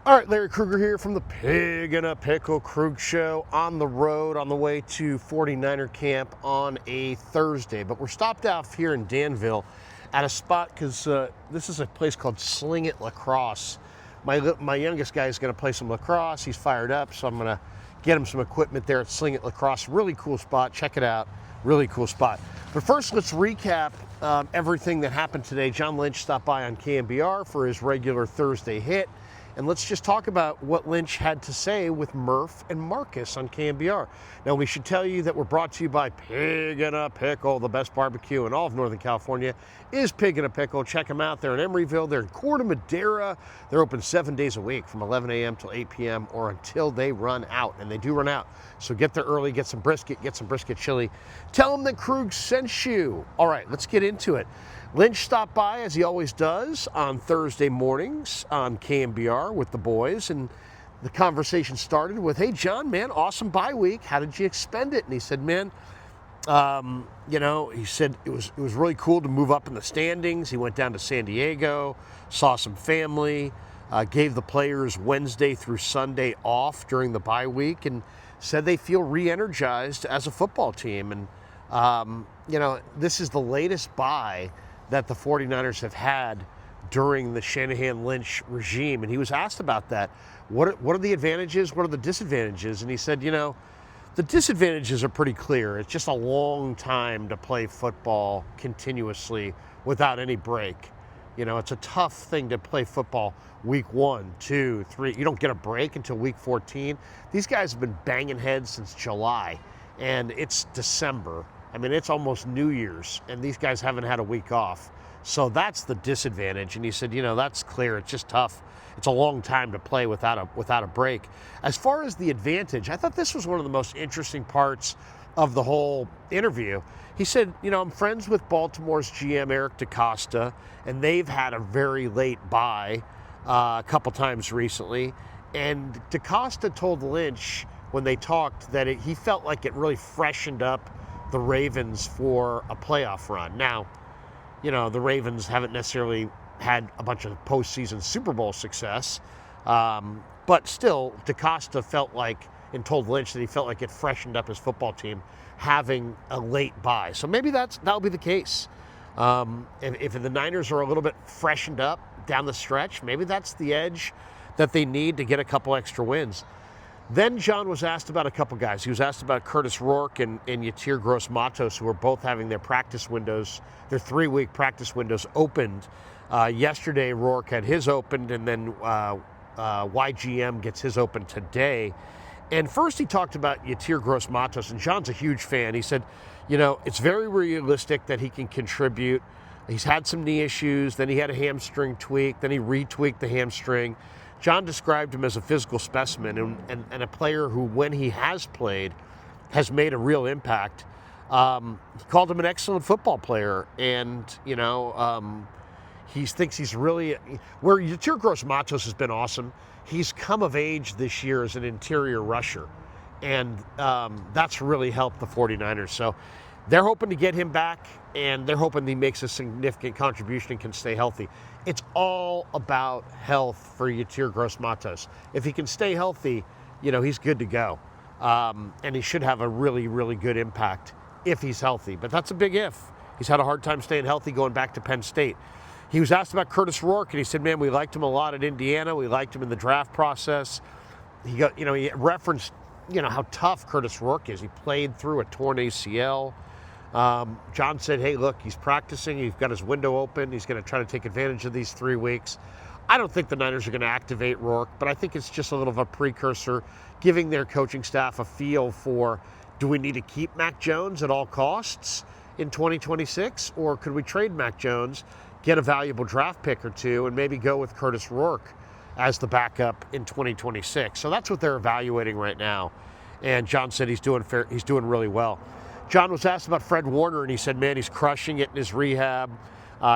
All right, Larry Krueger here from the Pig in a Pickle Krug Show, on the road on the way to 49er camp on a Thursday. But we're stopped off here in Danville at a spot because this is a place called Sling It Lacrosse. My youngest guy is going to play some lacrosse. He's fired up, so I'm going to get him some equipment there at Sling It Lacrosse. Really cool spot. Check it out. Really cool spot. But first, let's recap everything that happened today. John Lynch stopped by on KMBR for his regular Thursday hit. And let's just talk about what Lynch had to say with Murph and Marcus on KMBR. Now, we should tell you that we're brought to you by Pig in a Pickle. The best barbecue in all of Northern California is Pig in a Pickle. Check them out. They're in Emeryville. They're in Corte Madera. They're open 7 days a week from 11 a.m. till 8 p.m. or until they run out. And they do run out. So get there early, get some brisket chili. Tell them that Krug sent you. All right, let's get into it. Lynch stopped by, as he always does, on Thursday mornings on KMBR with the boys, and the conversation started with, "Hey, John, man, awesome bye week. How did you expend it?" And he said, "Man, he said it was really cool to move up in the standings. He went down to San Diego, saw some family, gave the players Wednesday through Sunday off during the bye week, and said they feel re-energized as a football team. And this is the latest bye that the 49ers have had during the Shanahan-Lynch regime." And he was asked about that. What are the advantages? What are the disadvantages? And he said, the disadvantages are pretty clear. It's just a long time to play football continuously without any break. It's a tough thing to play football week 1, 2, 3. You don't get a break until week 14. These guys have been banging heads since July, and it's December. I mean, it's almost New Year's, and these guys haven't had a week off. So that's the disadvantage. And he said, that's clear. It's just tough. It's a long time to play without a break. As far as the advantage, I thought this was one of the most interesting parts of the whole interview. He said, I'm friends with Baltimore's GM, Eric DeCosta, and they've had a very late bye a couple times recently. And DeCosta told Lynch when they talked that he felt like it really freshened up the Ravens for a playoff run. Now, the Ravens haven't necessarily had a bunch of postseason Super Bowl success, but still, DeCosta felt like, and told Lynch that he felt like it freshened up his football team having a late bye. So maybe that'll be the case. If the Niners are a little bit freshened up down the stretch, maybe that's the edge that they need to get a couple extra wins. Then John was asked about a couple guys. He was asked about Curtis Rourke and Yetur Matos, who are both having their practice windows, their 3-week practice windows opened. Yesterday, Rourke had his opened, and then YGM gets his open today. And first he talked about Yetur Matos, and John's a huge fan. He said, it's very realistic that he can contribute. He's had some knee issues, then he had a hamstring tweak, then he retweaked the hamstring. John described him as a physical specimen and a player who, when he has played, has made a real impact. He called him an excellent football player, and, he thinks he's really, where Yetur Matos has been awesome, he's come of age this year as an interior rusher, and that's really helped the 49ers. So they're hoping to get him back, and they're hoping he makes a significant contribution and can stay healthy. It's all about health for Yetur Matos. If he can stay healthy, he's good to go. And he should have a really, really good impact if he's healthy. But that's a big if. He's had a hard time staying healthy going back to Penn State. He was asked about Curtis Rourke, and he said, "Man, we liked him a lot at Indiana. We liked him in the draft process." He referenced, how tough Curtis Rourke is. He played through a torn ACL. John said, "Hey, look, he's practicing. He's got his window open. He's going to try to take advantage of these 3 weeks." I don't think the Niners are going to activate Rourke, but I think it's just a little of a precursor, giving their coaching staff a feel for, do we need to keep Mac Jones at all costs in 2026, or could we trade Mac Jones, get a valuable draft pick or two, and maybe go with Curtis Rourke as the backup in 2026? So that's what they're evaluating right now. And John said he's doing really well. John was asked about Fred Warner, and he said, "Man, he's crushing it in his rehab."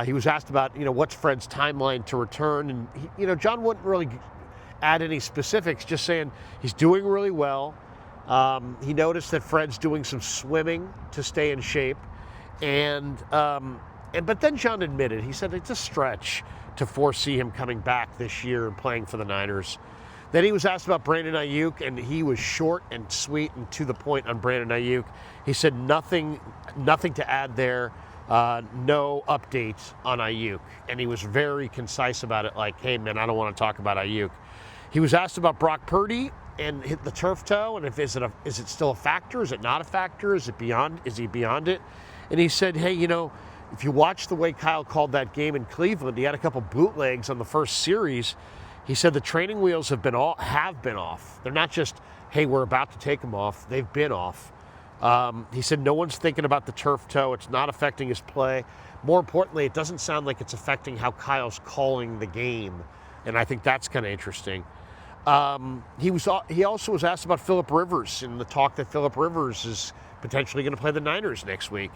He was asked about, what's Fred's timeline to return, and John wouldn't really add any specifics, just saying he's doing really well. He noticed that Fred's doing some swimming to stay in shape, but then John admitted, he said it's a stretch to foresee him coming back this year and playing for the Niners. Then he was asked about Brandon Aiyuk, and he was short and sweet and to the point on Brandon Aiyuk. He said nothing to add there, no updates on Aiyuk. And he was very concise about it, like, hey, man, I don't want to talk about Aiyuk. He was asked about Brock Purdy and hit the turf toe, and is it still a factor? Is it not a factor? Is he beyond it? And he said, hey, if you watch the way Kyle called that game in Cleveland, he had a couple bootlegs on the first series. He said the training wheels have been off. They're not just, hey, we're about to take them off. They've been off. He said no one's thinking about the turf toe. It's not affecting his play. More importantly, it doesn't sound like it's affecting how Kyle's calling the game. And I think that's kind of interesting. He also was asked about Philip Rivers and the talk that Philip Rivers is potentially going to play the Niners next week.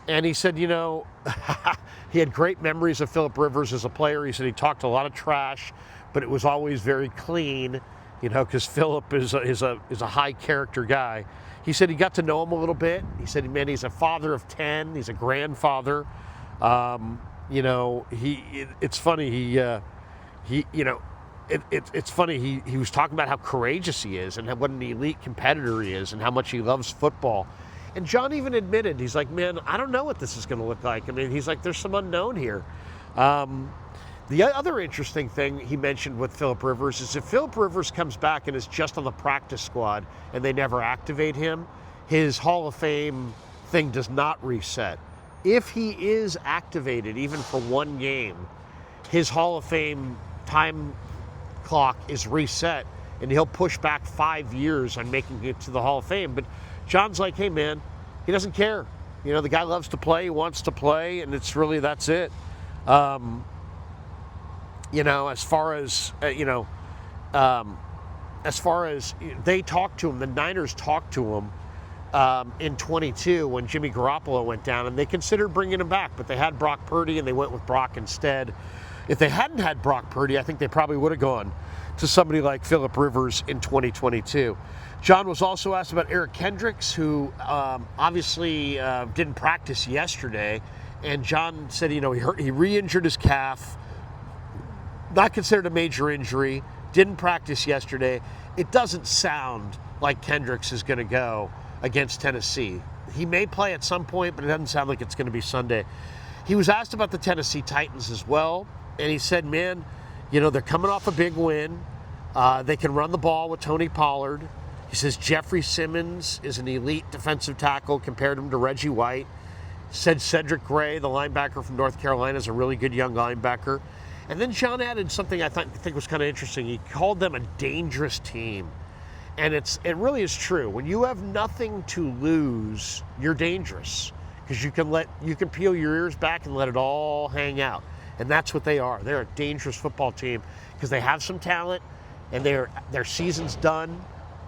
And he said, he had great memories of Philip Rivers as a player. He said he talked a lot of trash, but it was always very clean, because Philip is a high character guy. He said he got to know him a little bit. He said, man, he's a father of 10. He's a grandfather. It's funny. It's funny. He was talking about how courageous he is and what an elite competitor he is and how much he loves football. And John even admitted, he's like, man, I don't know what this is going to look like. I mean, he's like, there's some unknown here. The other interesting thing he mentioned with Philip Rivers is if Philip Rivers comes back and is just on the practice squad and they never activate him, his Hall of Fame thing does not reset. If he is activated, even for one game, his Hall of Fame time clock is reset and he'll push back 5 years on making it to the Hall of Fame. But John's like, hey, man, he doesn't care. The guy loves to play, he wants to play, and that's it. As far as they talked to him, the Niners talked to him in 22 when Jimmy Garoppolo went down, and they considered bringing him back, but they had Brock Purdy, and they went with Brock instead. If they hadn't had Brock Purdy, I think they probably would have gone to somebody like Philip Rivers in 2022. John was also asked about Eric Kendricks, who obviously didn't practice yesterday, and John said, he re-injured his calf. Not considered a major injury, didn't practice yesterday. It doesn't sound like Kendricks is going to go against Tennessee. He may play at some point, but it doesn't sound like it's going to be Sunday. He was asked about the Tennessee Titans as well, and he said, man, they're coming off a big win. They can run the ball with Tony Pollard. He says Jeffrey Simmons is an elite defensive tackle, compared him to Reggie White. Said Cedric Gray, the linebacker from North Carolina, is a really good young linebacker. And then John added something I think was kind of interesting. He called them a dangerous team. And it really is true. When you have nothing to lose, you're dangerous. Because you can peel your ears back and let it all hang out. And that's what they are. They're a dangerous football team because they have some talent and their season's done.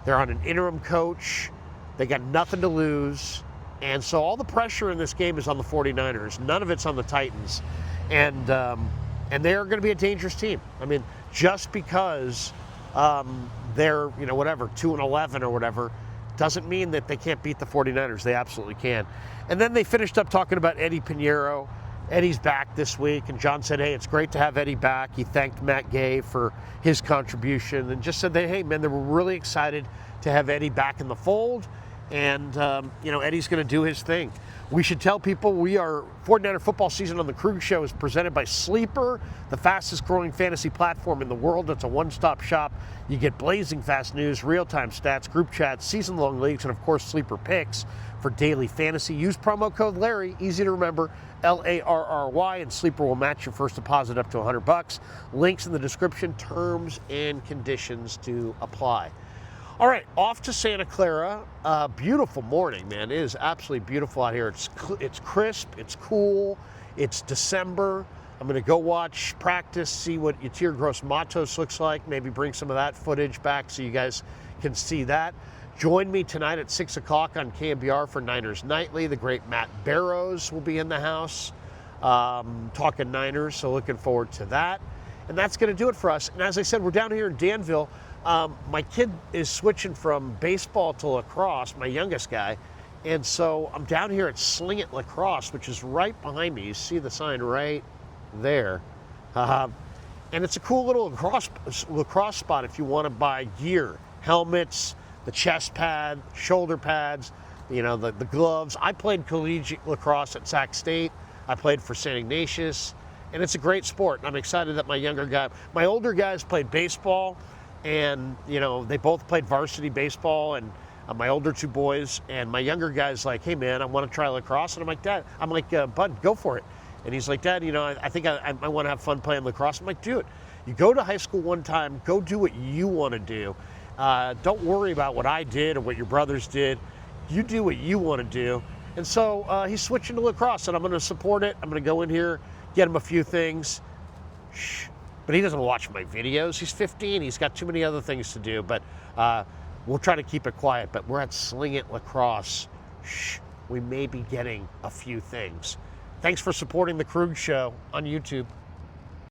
They're on an interim coach. They got nothing to lose. And so all the pressure in this game is on the 49ers. None of it's on the Titans. And they're going to be a dangerous team. I mean, just because they're, 2-11 or whatever, doesn't mean that they can't beat the 49ers. They absolutely can. And then they finished up talking about Eddie Pinheiro. Eddie's back this week, and John said, hey, it's great to have Eddie back. He thanked Matt Gay for his contribution and just said, hey, man, they were really excited to have Eddie back in the fold. And, Eddie's going to do his thing. We should tell people 49er football season on the Krug Show is presented by Sleeper, the fastest growing fantasy platform in the world. That's a one-stop shop. You get blazing fast news, real-time stats, group chats, season-long leagues, and of course Sleeper picks for daily fantasy. Use promo code Larry, easy to remember, Larry, and Sleeper will match your first deposit up to $100. Links in the description, terms and conditions to apply. All right, off to Santa Clara. Beautiful morning, man. It is absolutely beautiful out here. It's crisp, it's cool, it's December. I'm going to go watch practice, see what Yatir Gross Matos looks like, maybe bring some of that footage back so you guys can see that. Join me tonight at 6 o'clock on KMBR for Niners Nightly. The great Matt Barrows will be in the house talking Niners, so looking forward to that. And that's going to do it for us. And as I said, we're down here in Danville. My kid is switching from baseball to lacrosse, my youngest guy. And so I'm down here at Sling It Lacrosse, which is right behind me. You see the sign right there. And it's a cool little lacrosse spot if you want to buy gear, helmets, the chest pad, shoulder pads, the gloves. I played collegiate lacrosse at Sac State. I played for St. Ignatius, and it's a great sport. I'm excited that my older guys played baseball, and they both played varsity baseball, and my older two boys, and my younger guy's like, hey man, I want to try lacrosse. And I'm like, Bud, go for it. And he's like, Dad, I think I want to have fun playing lacrosse. I'm like, do it. You go to high school one time, go do what you want to do. Don't worry about what I did or what your brothers did. You do what you want to do. And so he's switching to lacrosse, and I'm going to support it. I'm going to go in here, get him a few things. Shh. But he doesn't watch my videos. He's 15. He's got too many other things to do. But we'll try to keep it quiet. But we're at Sling It Lacrosse. Shh. We may be getting a few things. Thanks for supporting the Krug Show on YouTube.